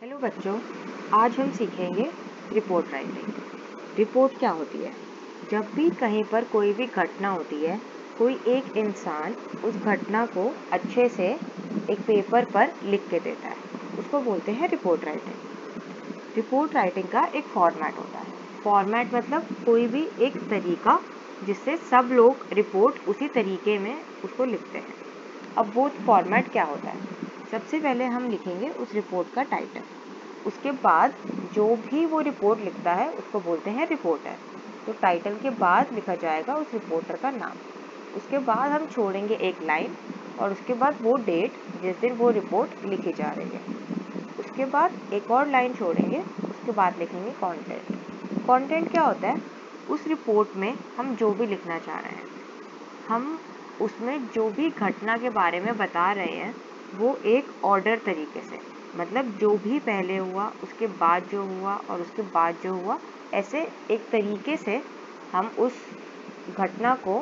Hello बच्चों, आज हम सीखेंगे रिपोर्ट राइटिंग। रिपोर्ट क्या होती है? जब भी कहीं पर कोई भी घटना होती है, कोई एक इंसान उस घटना को अच्छे से एक पेपर पर लिख के देता है, उसको बोलते हैं रिपोर्ट राइटिंग। रिपोर्ट राइटिंग का एक फॉर्मेट होता है। फॉर्मेट मतलब कोई भी एक तरीका जिससे सब लोग रिपोर्ट उसी तरीके में उसको लिखते हैं। अब वो फॉर्मेट क्या होता है? सबसे पहले हम लिखेंगे उस रिपोर्ट का टाइटल। उसके बाद जो भी वो रिपोर्ट लिखता है उसको बोलते हैं रिपोर्टर। तो टाइटल के बाद लिखा जाएगा उस रिपोर्टर का नाम। उसके बाद हम छोड़ेंगे एक लाइन और उसके बाद वो डेट जिस दिन वो रिपोर्ट लिखी जा रही है। उसके बाद एक और लाइन छोड़ेंगे, उसके बाद लिखेंगे कंटेंट। कंटेंट क्या होता है? उस रिपोर्ट में हम जो भी लिखना चाह रहे हैं, हम उसमें जो भी घटना के बारे में बता रहे हैं वो एक ऑर्डर तरीके से, मतलब जो भी पहले हुआ उसके बाद जो हुआ और उसके बाद जो हुआ, ऐसे एक तरीके से हम उस घटना को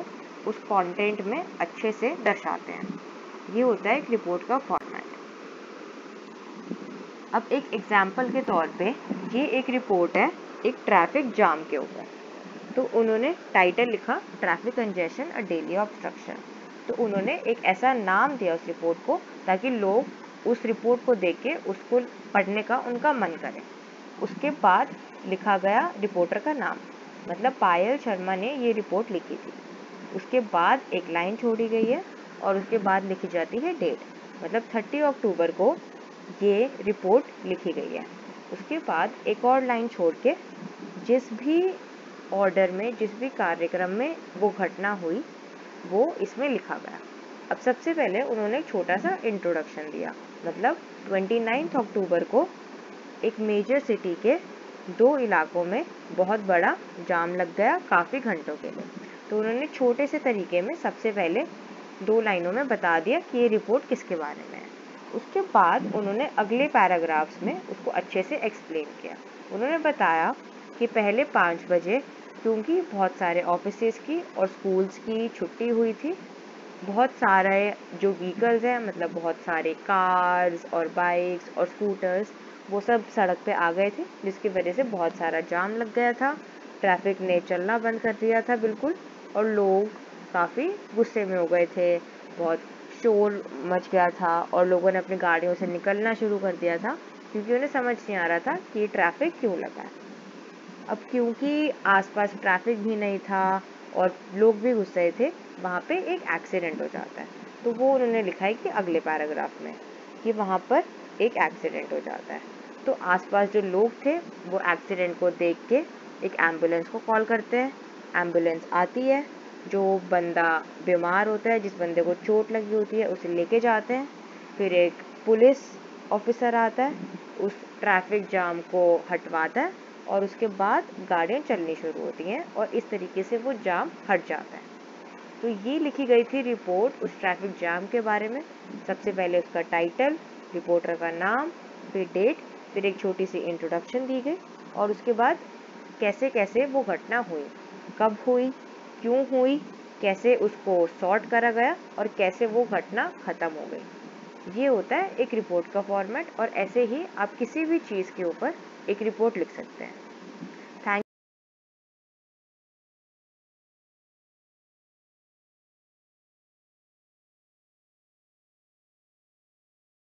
उस कंटेंट में अच्छे से दर्शाते हैं। ये होता है एक रिपोर्ट का फॉर्मेट। अब एक एग्जाम्पल के तौर पे ये एक रिपोर्ट है एक ट्रैफिक जाम के ऊपर। तो उन्होंने टाइटल लिखा ट्रैफिक कंजेशन अ डेली ऑब्स्ट्रक्शन। तो उन्होंने एक ऐसा नाम दिया उस रिपोर्ट को ताकि लोग उस रिपोर्ट को देख के उसको पढ़ने का उनका मन करे। उसके बाद लिखा गया रिपोर्टर का नाम, मतलब पायल शर्मा ने ये रिपोर्ट लिखी थी। उसके बाद एक लाइन छोड़ी गई है और उसके बाद लिखी जाती है डेट, मतलब 30 अक्टूबर को ये रिपोर्ट लिखी गई है। उसके बाद एक और लाइन छोड़ के जिस भी ऑर्डर में, जिस भी कार्यक्रम में वो घटना हुई वो इसमें लिखा गया। अब सबसे पहले उन्होंने एक छोटा सा इंट्रोडक्शन दिया, मतलब 29 अक्टूबर को एक मेजर सिटी के 2 इलाकों में बहुत बड़ा जाम लग गया काफ़ी घंटों के लिए। तो उन्होंने छोटे से तरीके में सबसे पहले 2 लाइनों में बता दिया कि ये रिपोर्ट किसके बारे में है। उसके बाद उन्होंने अगले पैराग्राफ्स में उसको अच्छे से एक्सप्लेन किया। उन्होंने बताया कि पहले 5 बजे, क्योंकि बहुत सारे ऑफिसेज की और स्कूल्स की छुट्टी हुई थी, बहुत सारे जो व्हीकल्स हैं, मतलब बहुत सारे कार्स और बाइक्स और स्कूटर्स, वो सब सड़क पे आ गए थे, जिसकी वजह से बहुत सारा जाम लग गया था। ट्रैफिक ने चलना बंद कर दिया था बिल्कुल, और लोग काफ़ी गुस्से में हो गए थे। बहुत शोर मच गया था और लोगों ने अपनी गाड़ियों से निकलना शुरू कर दिया था, क्योंकि उन्हें समझ नहीं आ रहा था कि ये ट्रैफिक क्यों लगा है। अब क्योंकि आसपास ट्रैफिक भी नहीं था और लोग भी गुस्से थे, वहाँ पे एक एक्सीडेंट हो जाता है। तो वो उन्होंने लिखा है कि अगले पैराग्राफ में कि वहाँ पर एक एक्सीडेंट हो जाता है। तो आसपास जो लोग थे वो एक्सीडेंट को देख के एक एम्बुलेंस को कॉल करते हैं। एम्बुलेंस आती है, जो बंदा बीमार होता है, जिस बंदे को चोट लगी होती है, उसे लेके जाते हैं। फिर एक पुलिस ऑफिसर आता है, उस ट्रैफिक जाम को हटवाता है और उसके बाद गाड़ियाँ चलनी शुरू होती हैं और इस तरीके से वो जाम हट जाता है। तो ये लिखी गई थी रिपोर्ट उस ट्रैफिक जाम के बारे में। सबसे पहले उसका टाइटल, रिपोर्टर का नाम, फिर डेट, फिर एक छोटी सी इंट्रोडक्शन दी गई और उसके बाद कैसे कैसे वो घटना हुई, कब हुई, क्यों हुई, कैसे उसको सॉर्ट करा गया और कैसे वो घटना ख़त्म हो गई। ये होता है एक रिपोर्ट का फॉर्मेट, और ऐसे ही आप किसी भी चीज़ के ऊपर एक रिपोर्ट लिख सकते हैं।